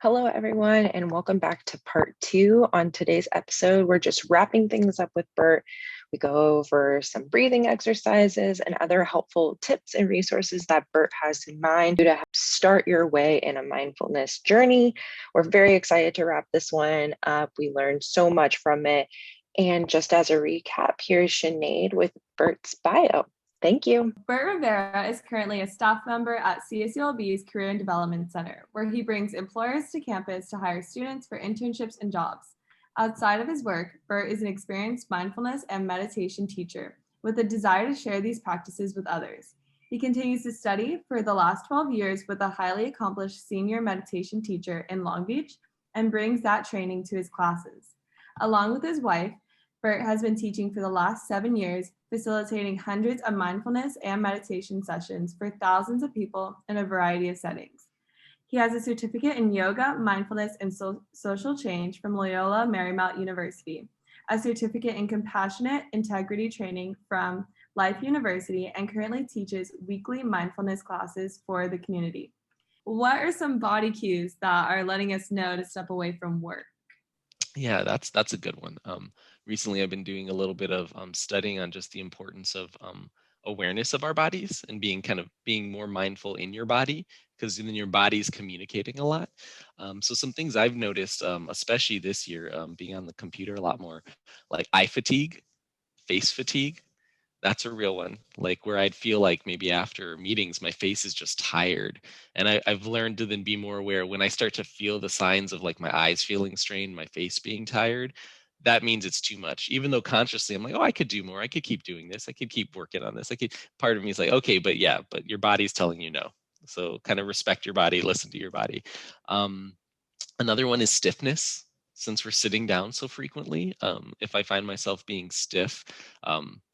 Hello, everyone, and welcome back to part two. On today's episode, we're just wrapping things up with Bert. We go over some breathing exercises and other helpful tips and resources that Bert has in mind to help start your way in a mindfulness journey. We're very excited to wrap this one up. We learned so much from it. And just as a recap, here's Sinead with Bert's bio. Thank you. Bert Rivera is currently a staff member at CSULB's Career and Development Center, where he brings employers to campus to hire students for internships and jobs. Outside of his work, Bert is an experienced mindfulness and meditation teacher with a desire to share these practices with others. He continues to study for the last 12 years with a highly accomplished senior meditation teacher in Long Beach and brings that training to his classes. Along with his wife, Bert has been teaching for the last 7 years, facilitating hundreds of mindfulness and meditation sessions for thousands of people in a variety of settings. He has a certificate in yoga, mindfulness, and social change from Loyola Marymount University, a certificate in compassionate integrity training from Life University, and currently teaches weekly mindfulness classes for the community. What are some body cues that are letting us know to step away from work? Yeah, that's a good one. Recently, I've been doing a little bit of studying on just the importance of awareness of our bodies and being more mindful in your body, because then your body's communicating a lot. So some things I've noticed, especially this year, being on the computer a lot more, like eye fatigue, face fatigue. That's a real one. Like where I'd feel like maybe after meetings, my face is just tired. And I've learned to then be more aware when I start to feel the signs of like my eyes feeling strained, my face being tired. That means it's too much. Even though consciously I'm like, oh, I could do more. I could keep doing this. I could keep working on this. Part of me is like, okay, but yeah, but your body's telling you no. So kind of respect your body, listen to your body. Um, Another one is stiffness. Since we're sitting down so frequently, if I find myself being stiff,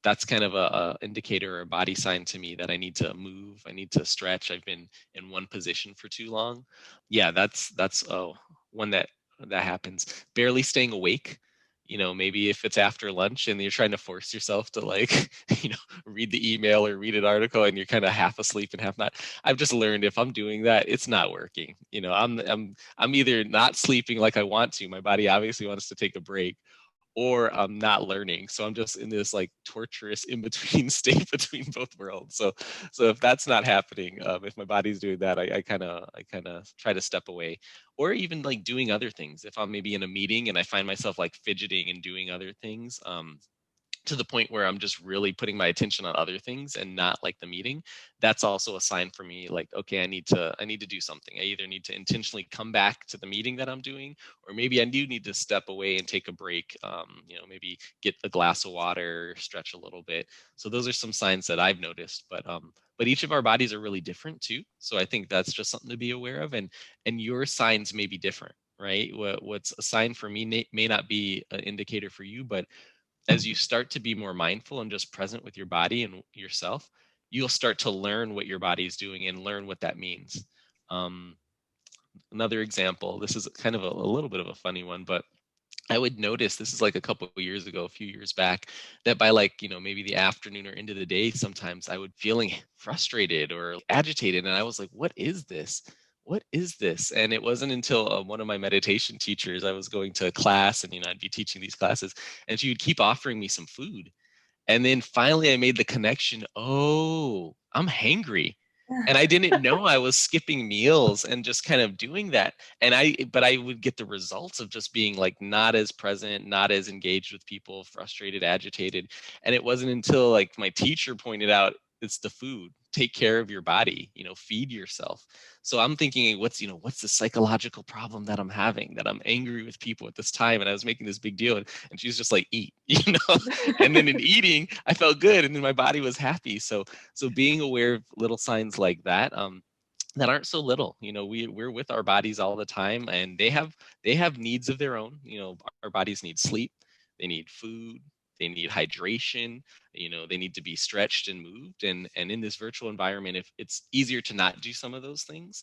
that's kind of a indicator or a body sign to me that I need to move. I need to stretch. I've been in one position for too long. Yeah, that's one that happens. Barely staying awake. Maybe if it's after lunch and you're trying to force yourself to like, read the email or read an article and you're kind of half asleep and half not. I've just learned if I'm doing that, it's not working. I'm either not sleeping like I want to. My body obviously wants to take a break, or I'm not learning. So I'm just in this like torturous in between state between both worlds. So if that's not happening, if my body's doing that, I kind of try to step away, or even like doing other things. If I'm maybe in a meeting and I find myself like fidgeting and doing other things, to the point where I'm just really putting my attention on other things and not like the meeting, that's also a sign for me like, okay, I need to do something. I either need to intentionally come back to the meeting that I'm doing, or maybe I do need to step away and take a break. Maybe get a glass of water, stretch a little bit. So those are some signs that I've noticed, but each of our bodies are really different too. So I think that's just something to be aware of, and your signs may be different, right? What's a sign for me may not be an indicator for you, but as you start to be more mindful and just present with your body and yourself, you'll start to learn what your body is doing and learn what that means. Um, Another example, this is kind of a little bit of a funny one, but I would notice this is like a couple of years ago, a few years back, that by like, maybe the afternoon or into the day, sometimes I would feeling frustrated or agitated. And I was like, what is this? What is this? And it wasn't until one of my meditation teachers, I was going to a class and, I'd be teaching these classes and she would keep offering me some food. And then finally I made the connection. Oh, I'm hangry. And I didn't know I was skipping meals and just kind of doing that. But I would get the results of just being like not as present, not as engaged with people, frustrated, agitated. And it wasn't until like my teacher pointed out, it's the food. Take care of your body, feed yourself. So I'm thinking, what's the psychological problem that I'm having, that I'm angry with people at this time? And I was making this big deal. And she's just like, eat, and then in eating, I felt good. And then my body was happy. So being aware of little signs like that, that aren't so little. We're with our bodies all the time, and they have needs of their own. Our bodies need sleep, they need food, they need hydration, they need to be stretched and moved. And in this virtual environment, if it's easier to not do some of those things,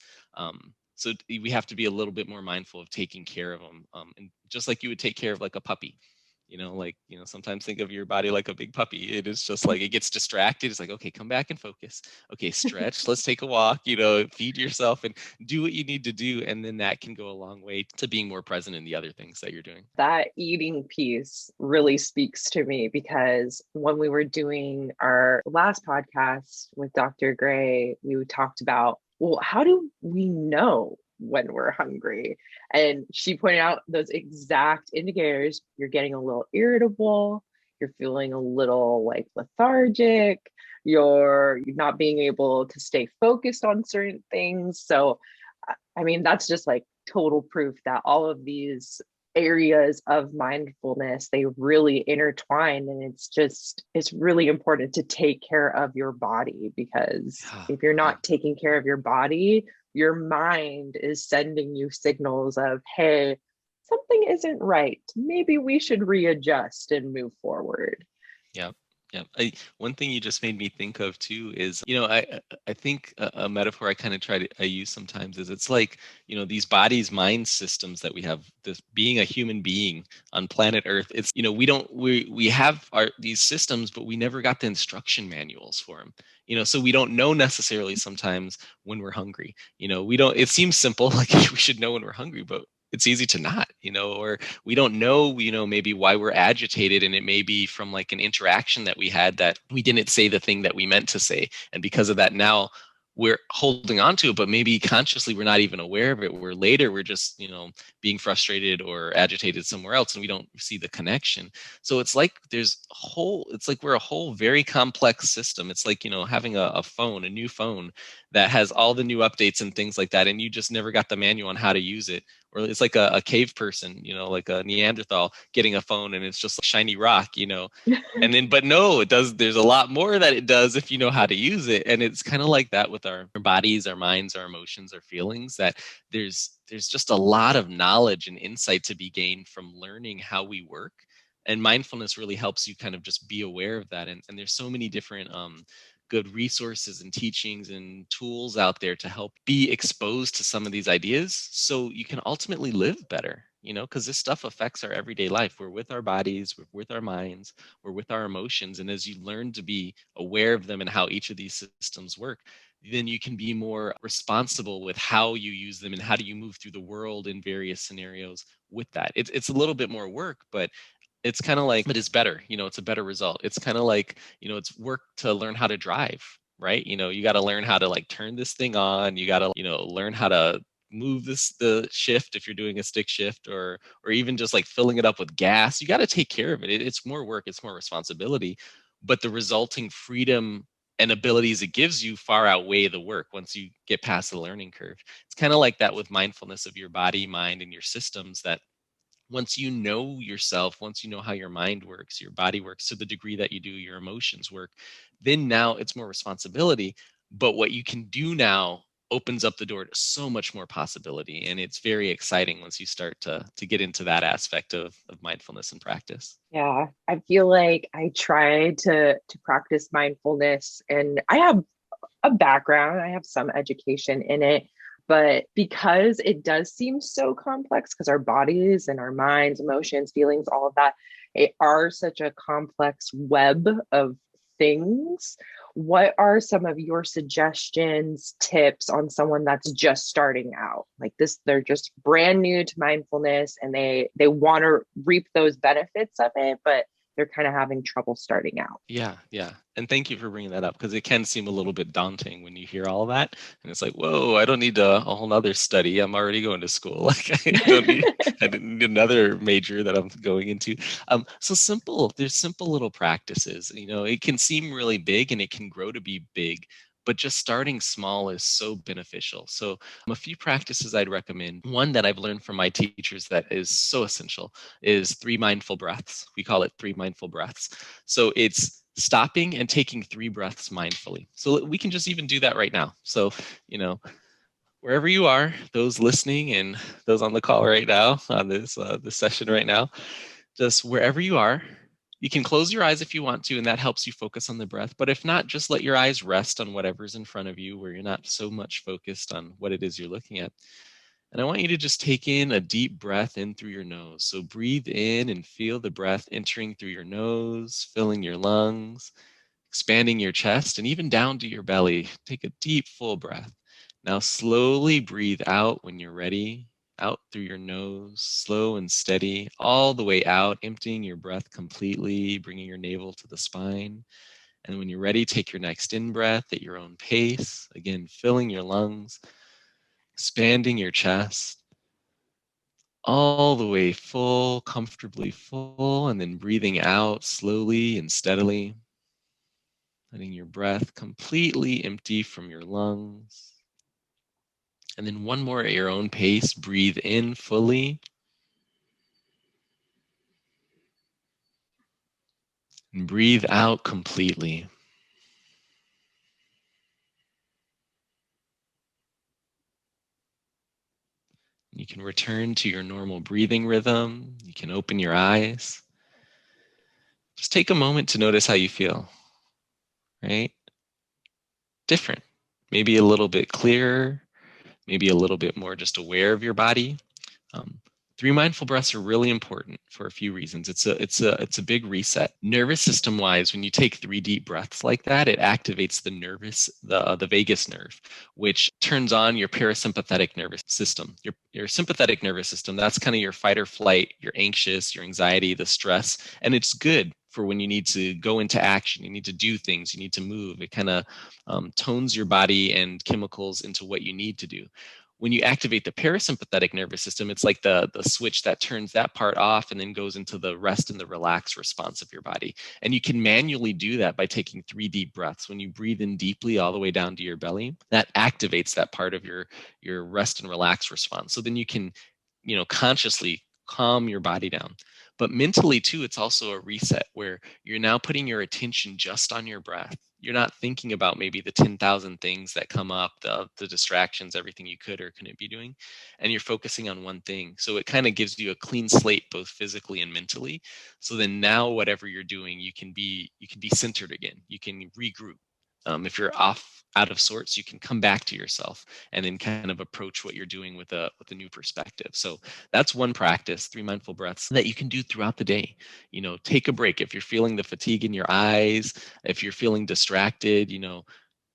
so we have to be a little bit more mindful of taking care of them, and just like you would take care of like a puppy. Sometimes think of your body like a big puppy. It is just like it gets distracted. It's like, okay, come back and focus. Okay, stretch. Let's take a walk. Feed yourself and do what you need to do. And then that can go a long way to being more present in the other things that you're doing. That eating piece really speaks to me because when we were doing our last podcast with Dr. Gray, we talked about, well, how do we know when we're hungry? And she pointed out those exact indicators. You're getting a little irritable, you're feeling a little like lethargic, you're not being able to stay focused on certain things. So, I mean, that's just like total proof that all of these areas of mindfulness, they really intertwine, and it's really important to take care of your body, because if you're not taking care of your body, your mind is sending you signals of, hey, something isn't right, maybe we should readjust and move forward. Yeah. Yeah. One thing you just made me think of too is, I think a metaphor I kind of I use sometimes is it's like, these bodies, mind systems that we have, this being a human being on planet Earth. It's, we have these systems, but we never got the instruction manuals for them. So we don't know necessarily sometimes when we're hungry. It seems simple, like we should know when we're hungry, but it's easy to not, or we don't know, maybe why we're agitated. And it may be from like an interaction that we had that we didn't say the thing that we meant to say. And because of that, now we're holding on to it, but maybe consciously we're not even aware of it. We're just, being frustrated or agitated somewhere else, and we don't see the connection. So it's like we're a whole very complex system. It's like, having a new phone that has all the new updates and things like that, and you just never got the manual on how to use it. Or it's like a cave person, like a Neanderthal getting a phone and it's just like shiny rock, and then, but no, there's a lot more that it does if you know how to use it. And it's kind of like that with our bodies, our minds, our emotions, our feelings, that there's just a lot of knowledge and insight to be gained from learning how we work. And mindfulness really helps you kind of just be aware of that. And there's so many different good resources and teachings and tools out there to help be exposed to some of these ideas so you can ultimately live better, because this stuff affects our everyday life. We're with our bodies, we're with our minds, we're with our emotions. And as you learn to be aware of them and how each of these systems work, then you can be more responsible with how you use them and how do you move through the world in various scenarios with that. It's a little bit more work, but it's kind of like, but it's better, it's a better result. It's kind of like, it's work to learn how to drive, right? You got to learn how to like turn this thing on. You got to, learn how to move the shift if you're doing a stick shift, or even just like filling it up with gas. You got to take care of it. It's more work, it's more responsibility, but the resulting freedom and abilities it gives you far outweigh the work once you get past the learning curve. It's kind of like that with mindfulness of your body, mind, and your systems, that once you know yourself, once you know how your mind works, your body works to the degree that you do, your emotions work, then now it's more responsibility. But what you can do now opens up the door to so much more possibility. And it's very exciting once you start to get into that aspect of mindfulness and practice. Yeah, I feel like I try to practice mindfulness, and I have a background, I have some education in it, but because it does seem so complex, because our bodies and our minds, emotions, feelings, all of that, it are such a complex web of things. What are some of your suggestions, tips on someone that's just starting out? Like this, they're just brand new to mindfulness and they want to reap those benefits of it, but they're kind of having trouble starting out. Yeah. And thank you for bringing that up, because it can seem a little bit daunting when you hear all that. And it's like, whoa, I don't need a whole nother study. I'm already going to school. Like I didn't need another major that I'm going into. There's simple little practices. It can seem really big and it can grow to be big, but just starting small is so beneficial. So a few practices I'd recommend. One that I've learned from my teachers that is so essential is 3 mindful breaths. We call it 3 mindful breaths. So it's stopping and taking 3 breaths mindfully. So we can just even do that right now. So, wherever you are, those listening and those on the call right now on this session right now, just wherever you are, you can close your eyes if you want to, and that helps you focus on the breath. But if not, just let your eyes rest on whatever's in front of you, where you're not so much focused on what it is you're looking at. And I want you to just take in a deep breath in through your nose. So breathe in and feel the breath entering through your nose, filling your lungs, expanding your chest, and even down to your belly. Take a deep, full breath. Now slowly breathe out when you're ready, out through your nose, slow and steady, all the way out, emptying your breath completely, bringing your navel to the spine. And when you're ready, take your next in breath at your own pace, again, filling your lungs, expanding your chest, all the way full, comfortably full, and then breathing out slowly and steadily, letting your breath completely empty from your lungs. And then one more at your own pace, breathe in fully and breathe out completely. You can return to your normal breathing rhythm. You can open your eyes. Just take a moment to notice how you feel, right? Different, maybe a little bit clearer, maybe a little bit more just aware of your body. Um, Three mindful breaths are really important for a few reasons. It's a big reset. Nervous system wise, when you take three deep breaths like that, it activates the vagus nerve, which turns on your parasympathetic nervous system. Your sympathetic nervous system, that's kind of your fight or flight, your anxious, your anxiety, the stress, and it's good for when you need to go into action, you need to do things, you need to move. It kind of tones your body and chemicals into what you need to do. When you activate the parasympathetic nervous system, it's like the switch that turns that part off and then goes into the rest and the relax response of your body. And you can manually do that by taking three deep breaths. When you breathe in deeply all the way down to your belly, that activates that part of your rest and relax response. So then you can, consciously calm your body down. But mentally too, it's also a reset where you're now putting your attention just on your breath. You're not thinking about maybe the 10,000 things that come up, the distractions, everything you could or couldn't be doing, and you're focusing on one thing. So it kind of gives you a clean slate, both physically and mentally. So then now, whatever you're doing, you can be centered again. You can regroup. If you're off out of sorts, you can come back to yourself and then kind of approach what you're doing with a new perspective. So that's one practice, three mindful breaths that you can do throughout the day. Take a break if you're feeling the fatigue in your eyes, if you're feeling distracted,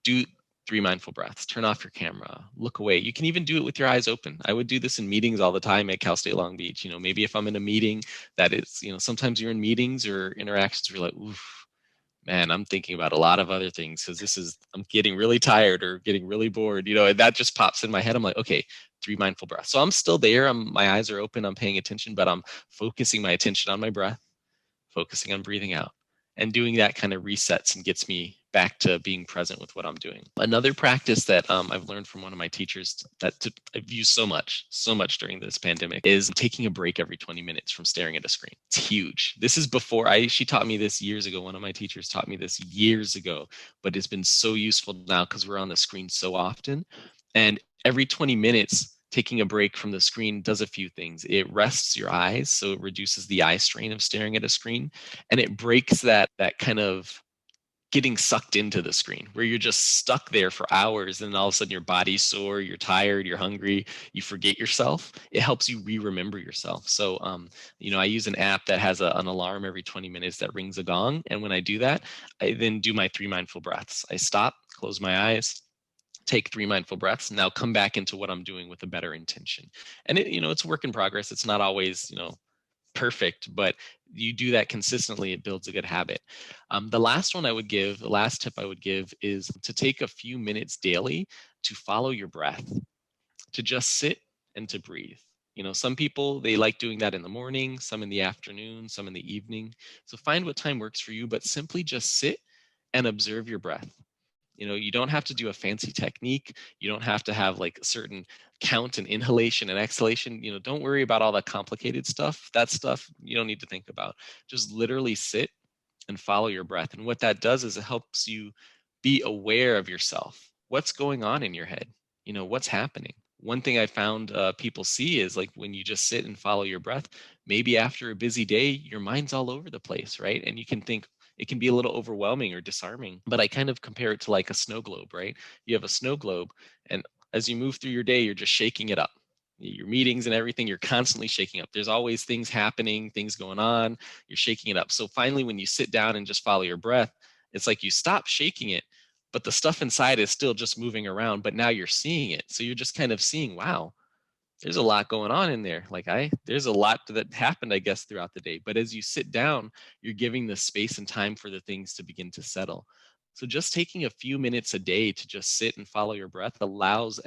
do three mindful breaths, turn off your camera, look away. You can even do it with your eyes open. I would do this in meetings all the time at Cal State Long Beach. Maybe if I'm in a meeting that is, sometimes you're in meetings or interactions where you're like, oof, man, I'm thinking about a lot of other things because I'm getting really tired or getting really bored, and that just pops in my head. I'm like, okay, three mindful breaths. So I'm still there. My eyes are open. I'm paying attention, but I'm focusing my attention on my breath, focusing on breathing out. And doing that kind of resets and gets me back to being present with what I'm doing. Another practice that I've learned from one of my teachers I've used so much during this pandemic is taking a break every 20 minutes from staring at a screen. It's huge. This is she taught me this years ago. One of my teachers taught me this years ago, but it's been so useful now because we're on the screen so often. And every 20 minutes, taking a break from the screen does a few things. It rests your eyes, so it reduces the eye strain of staring at a screen, and it breaks that kind of getting sucked into the screen where you're just stuck there for hours and all of a sudden your body's sore, you're tired, you're hungry, you forget yourself. It helps you remember yourself. So I use an app that has an alarm every 20 minutes that rings a gong, and when I do that, I then do my three mindful breaths. I stop, close my eyes, take three mindful breaths, now come back into what I'm doing with a better intention. And it's work in progress. It's not always perfect, but you do that consistently, it builds a good habit. The last tip I would give is to take a few minutes daily to follow your breath, to just sit and to breathe. Some people, they like doing that in the morning, some in the afternoon, some in the evening. So find what time works for you, but simply just sit and observe your breath. You don't have to do a fancy technique. You don't have to have like a certain count and inhalation and exhalation. Don't worry about all that complicated stuff. That stuff you don't need to think about. Just literally sit and follow your breath. And what that does is it helps you be aware of yourself. What's going on in your head? What's happening? One thing I found people see is like when you just sit and follow your breath, maybe after a busy day, your mind's all over the place, right? And you can think, it can be a little overwhelming or disarming, but I kind of compare it to like a snow globe, right? You have a snow globe, and as you move through your day, you're just shaking it up. your meetings and everything, you're constantly shaking up. There's always things happening, things going on, you're shaking it up. So finally, when you sit down and just follow your breath, it's like you stop shaking it, but the stuff inside is still just moving around, but now you're seeing it. So you're just kind of seeing, wow, there's a lot going on in there. Like there's a lot that happened, I guess, throughout the day. But as you sit down, you're giving the space and time for the things to begin to settle. So just taking a few minutes a day to just sit and follow your breath allows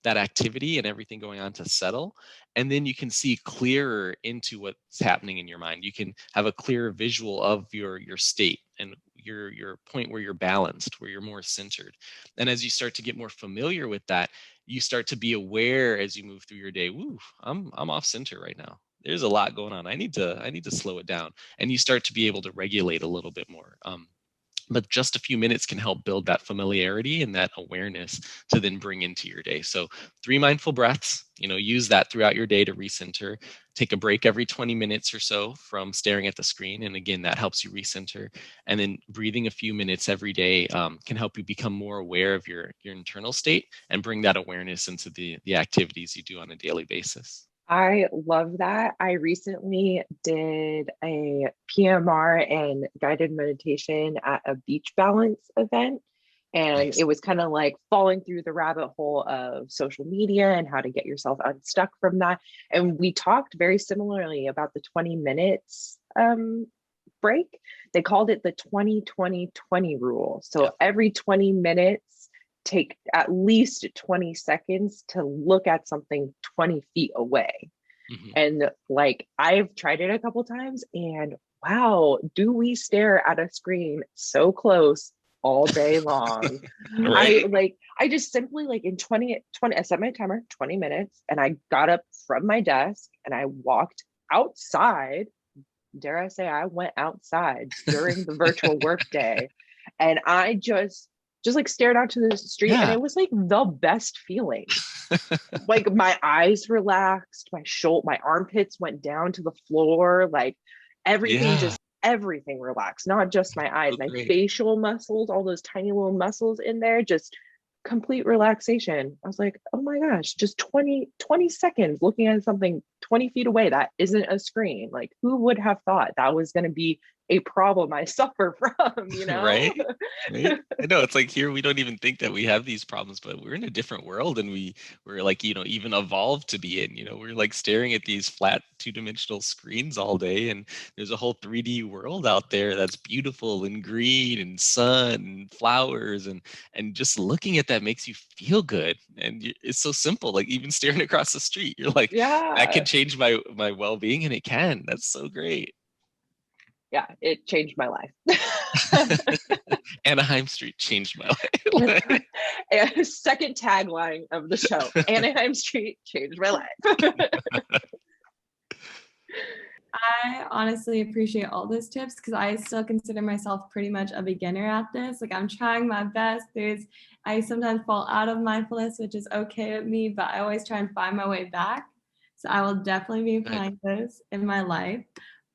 that activity and everything going on to settle. And then you can see clearer into what's happening in your mind. You can have a clearer visual of your state and your point where you're balanced, where you're more centered. And as you start to get more familiar with that, you start to be aware as you move through your day. Woo, I'm off center right now. There's a lot going on. I need to slow it down. And you start to be able to regulate a little bit more. But just a few minutes can help build that familiarity and that awareness to then bring into your day. So 3 mindful breaths, use that throughout your day to recenter. Take a break every 20 minutes or so from staring at the screen. And again, that helps you recenter. And then breathing a few minutes every day can help you become more aware of your internal state and bring that awareness into the activities you do on a daily basis. I love that. I recently did a PMR and guided meditation at a beach balance event. And Nice. it was kind of like falling through the rabbit hole of social media and how to get yourself unstuck from that. And we talked very similarly about the 20 minutes break. They called it the 20-20-20 rule. So Yep. every 20 minutes, take at least 20 seconds to look at something 20 feet away. Mm-hmm. And like, I've tried it a couple times, and wow, do we stare at a screen so close all day long? Right. I just simply, like, in 20, I set my timer 20 minutes, and I got up from my desk and I walked outside. Dare I say, I went outside during the virtual workday, and I just like stared out to the street, and Yeah. it was like the best feeling. Like, my eyes relaxed, my armpits went down to the floor, like everything, Yeah. everything relaxed, not just my eyes, So my great. facial muscles, all those tiny little muscles in there, just complete relaxation. I was like, oh my gosh, just 20 seconds looking at something 20 feet away that isn't a screen. Like, who would have thought that was going to be a problem I suffer from, Right? Right? I know, it's like here we don't even think that we have these problems, but we're in a different world and we're like, even evolved to be in. We're like staring at these flat 2-dimensional screens all day, and there's a whole 3D world out there that's beautiful and green and sun and flowers, and just looking at that makes you feel good. And it's so simple. Like, even staring across the street, you're like, that Yeah. can change my well-being, and it can. That's so great. Yeah, it changed my life. Anaheim Street changed my life. Second tagline of the show: Anaheim Street changed my life. I honestly appreciate all those tips because I still consider myself pretty much a beginner at this. Like, I'm trying my best. I sometimes fall out of mindfulness, which is okay with me, but I always try and find my way back. So I will definitely be applying those in my life.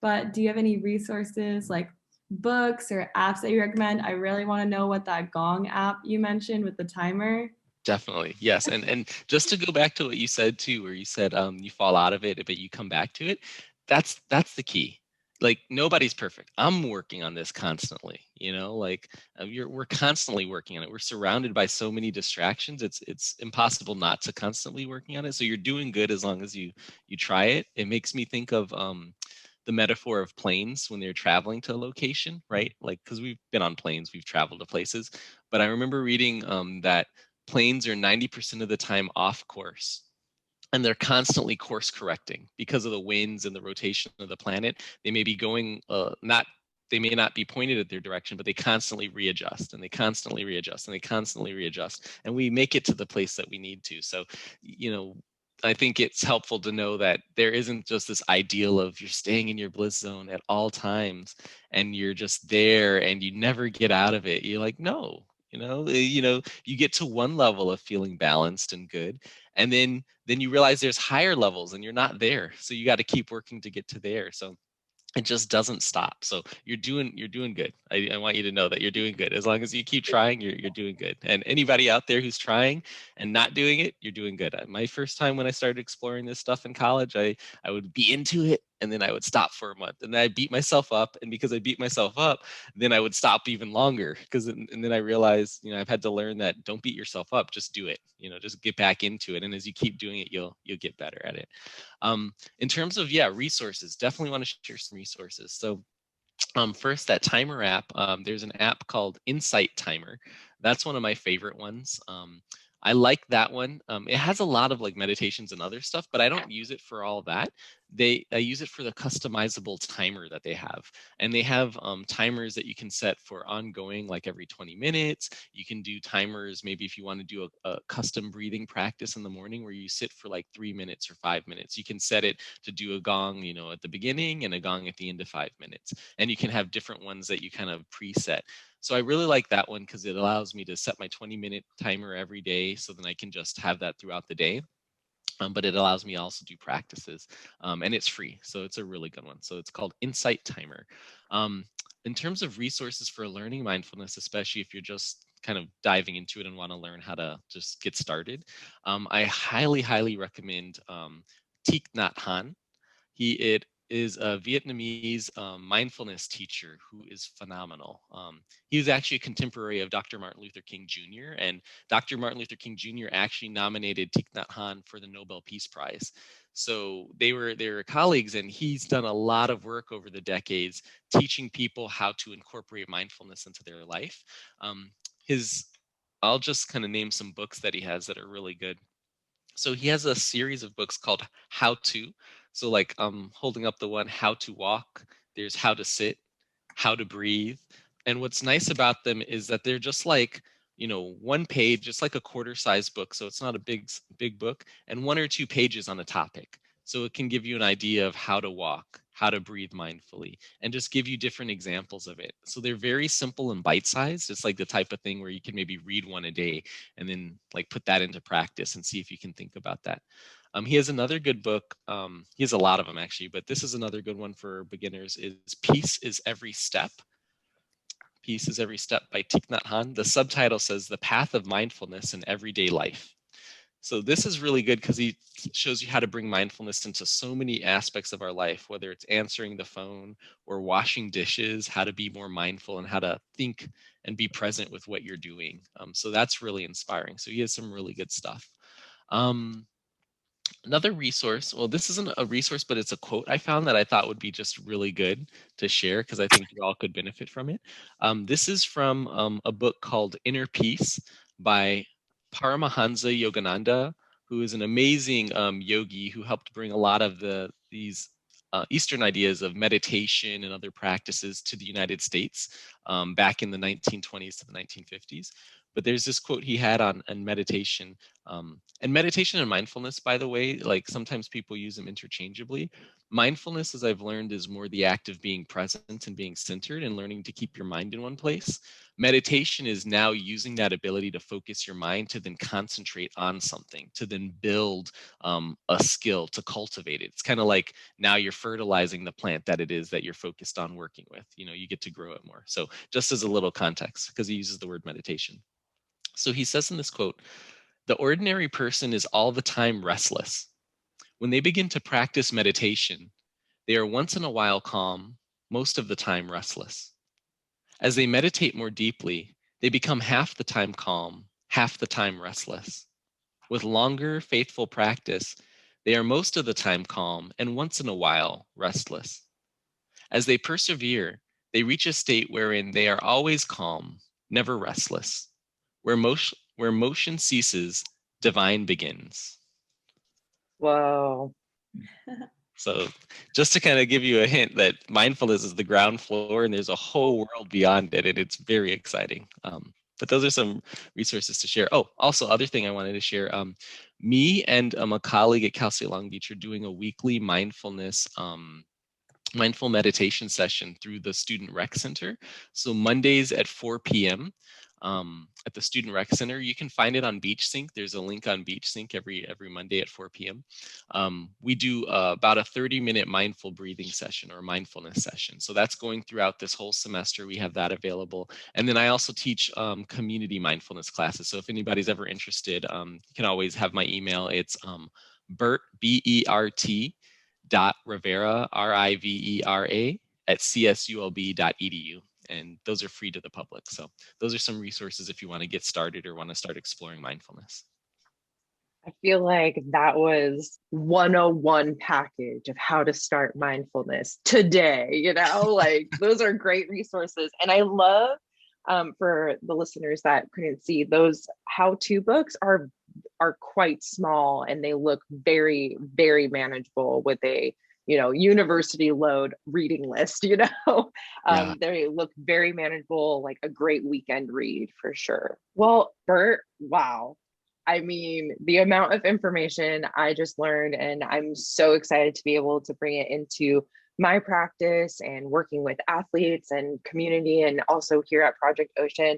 But do you have any resources like books or apps that you recommend? I really want to know what that Gong app you mentioned with the timer. Definitely. Yes. And just to go back to what you said too, where you said you fall out of it, but you come back to it. That's the key. Like, nobody's perfect. I'm working on this constantly, like we're constantly working on it. We're surrounded by so many distractions. It's impossible not to constantly working on it. So you're doing good as long as you try it. It makes me think of the metaphor of planes when they're traveling to a location, right? Like, because we've been on planes, we've traveled to places, but I remember reading that planes are 90% of the time off course, and they're constantly course correcting because of the winds and the rotation of the planet. They may be going they may not be pointed at their direction, but they constantly readjust, and they constantly readjust, and they constantly readjust, and we make it to the place that we need to. So, I think it's helpful to know that there isn't just this ideal of you're staying in your bliss zone at all times and you're just there and you never get out of it. You're like, no, you get to one level of feeling balanced and good, and then you realize there's higher levels and you're not there. So you got to keep working to get to there. So it just doesn't stop. So you're doing good. I want you to know that you're doing good. As long as you keep trying, you're doing good. And anybody out there who's trying and not doing it, you're doing good. My first time when I started exploring this stuff in college, I would be into it and then I would stop for a month and then I beat myself up. And because I beat myself up, then I would stop even longer. And then I realized, I've had to learn that don't beat yourself up, just do it. Just get back into it. And as you keep doing it, you'll get better at it. In terms of resources, definitely want to share some resources. So first, that timer app, there's an app called Insight Timer. That's one of my favorite ones. I like that one. It has a lot of like meditations and other stuff, but I don't use it for all that. I use it for the customizable timer that they have. And they have timers that you can set for ongoing, like every 20 minutes. You can do timers, maybe if you want to do a custom breathing practice in the morning where you sit for like 3 minutes or 5 minutes. You can set it to do a gong, at the beginning and a gong at the end of 5 minutes. And you can have different ones that you kind of preset. So I really like that one because it allows me to set my 20-minute timer every day so then I can just have that throughout the day. But it allows me also to do practices and it's free. So it's a really good one. So it's called Insight Timer. In terms of resources for learning mindfulness, especially if you're just kind of diving into it and want to learn how to just get started, I highly, highly recommend Thich Nhat Hanh. It is a Vietnamese mindfulness teacher who is phenomenal. He was actually a contemporary of Dr. Martin Luther King Jr. And Dr. Martin Luther King Jr. actually nominated Thich Nhat Hanh for the Nobel Peace Prize. So they were colleagues, and he's done a lot of work over the decades teaching people how to incorporate mindfulness into their life. I'll just kind of name some books that he has that are really good. So he has a series of books called How To. So like holding up the one, How to Walk. There's How to Sit, How to Breathe. And what's nice about them is that they're just like, one page, just like a quarter-size book. So it's not a big book, and 1 or 2 pages on a topic. So it can give you an idea of how to walk, how to breathe mindfully, and just give you different examples of it. So they're very simple and bite-sized. It's like the type of thing where you can maybe read one a day and then like put that into practice and see if you can think about that. He has another good book. He has a lot of them actually, but this is another good one for beginners. Is Peace is Every Step. Peace is Every Step by Thich Nhat Hanh. The subtitle says The Path of Mindfulness in Everyday Life. So this is really good because he shows you how to bring mindfulness into so many aspects of our life, whether it's answering the phone or washing dishes, how to be more mindful and how to think and be present with what you're doing. So that's really inspiring. So he has some really good stuff. Another resource, well, this isn't a resource, but it's a quote I found that I thought would be just really good to share because I think you all could benefit from it. This is from a book called Inner Peace by Paramahansa Yogananda, who is an amazing yogi who helped bring a lot of these Eastern ideas of meditation and other practices to the United States back in the 1920s to the 1950s. But there's this quote he had on meditation. And meditation and mindfulness, by the way, like sometimes people use them interchangeably. Mindfulness, as I've learned, is more the act of being present and being centered and learning to keep your mind in one place. Meditation is now using that ability to focus your mind to then concentrate on something, to then build a skill, to cultivate it. It's kind of like now you're fertilizing the plant that it is that you're focused on working with. You get to grow it more. So just as a little context, because he uses the word meditation. So he says in this quote, "The ordinary person is all the time restless. When they begin to practice meditation, they are once in a while calm, most of the time restless. As they meditate more deeply, they become half the time calm, half the time restless. With longer, faithful practice, they are most of the time calm and once in a while restless. As they persevere, they reach a state wherein they are always calm, never restless. Where motion ceases, divine begins." Whoa. So just to kind of give you a hint that mindfulness is the ground floor and there's a whole world beyond it, and it's very exciting. But those are some resources to share. Oh, also other thing I wanted to share, me and a colleague at Cal State Long Beach are doing a weekly mindful meditation session through the Student Rec Center. So Mondays at 4 p.m. at the Student Rec Center. You can find it on BeachSync. There's a link on BeachSync every Monday at 4 p.m. We do about a 30-minute mindful breathing session or mindfulness session. So that's going throughout this whole semester. We have that available. And then I also teach community mindfulness classes. So if anybody's ever interested, you can always have my email. It's Bert, B-E-R-T .Rivera, R-I-V-E-R-A at csulb.edu. And those are free to the public. So those are some resources if you want to get started or want to start exploring mindfulness. I feel like that was 101 package of how to start mindfulness today, like those are great resources. And I love, for the listeners that couldn't see, those how-to books are quite small and they look very, very manageable with a university load reading list. They look very manageable, like a great weekend read for sure. Well, Bert, wow. I mean, the amount of information I just learned, and I'm so excited to be able to bring it into my practice and working with athletes and community, and also here at Project Ocean.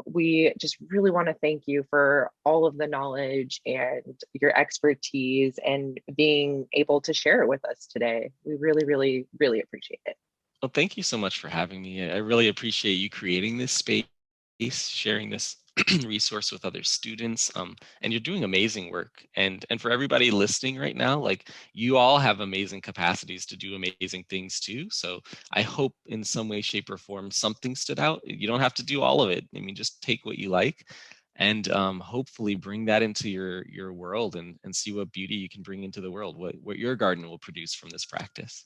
We just really want to thank you for all of the knowledge and your expertise and being able to share it with us today. We really, really, really appreciate it. Well, thank you so much for having me. I really appreciate you creating this space, sharing this resource with other students, and you're doing amazing work. And for everybody listening right now, like you all have amazing capacities to do amazing things too. So I hope in some way, shape, or form something stood out. You don't have to do all of it. I mean, just take what you like, and hopefully bring that into your world and see what beauty you can bring into the world, what your garden will produce from this practice.